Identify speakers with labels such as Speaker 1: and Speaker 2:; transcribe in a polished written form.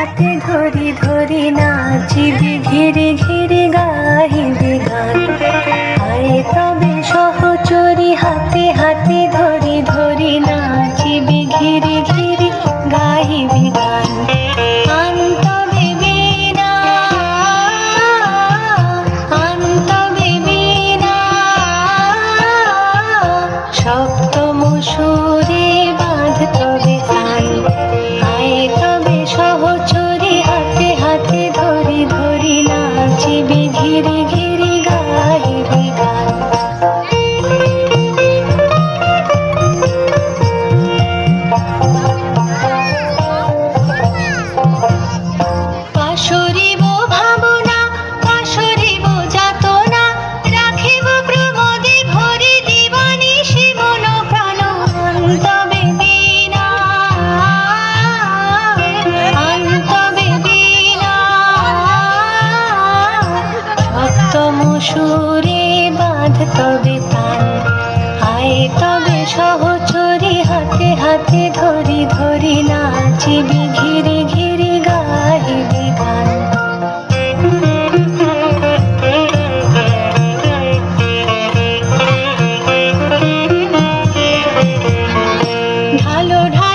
Speaker 1: হাতে ধরি ধরি নাচিবি ঘিরে ঘিরে গাহিবি গান। আয় তবে সহচরি হাতে হাতে ধরি ধরি নাচিবি ঘিরে ঘিরে গাহিবি গান। আনতবে বীণা আনতবে বীণা সপ্তম সুরে বাঁধ তবে গান। আয় তবে সহচরি হাতে হাতে ধরি ধরি নাচিবি ঘিরে ঘিরে গাহিবি গান। পাশরিব ভাবনা পাশরিব যাতনা রাখিব প্রমোদে ভরি দিবানিশি মন প্রাণ। আনতবে বীণা আনতবে বীণা সপ্তম সুরে বাঁধ তবে তান। আয় তবে সহচরি হাতে হাতে ধরি ধরি নাচিবি ঘিরে ঘিরে গাহিবি গান। ঢালো ঢালো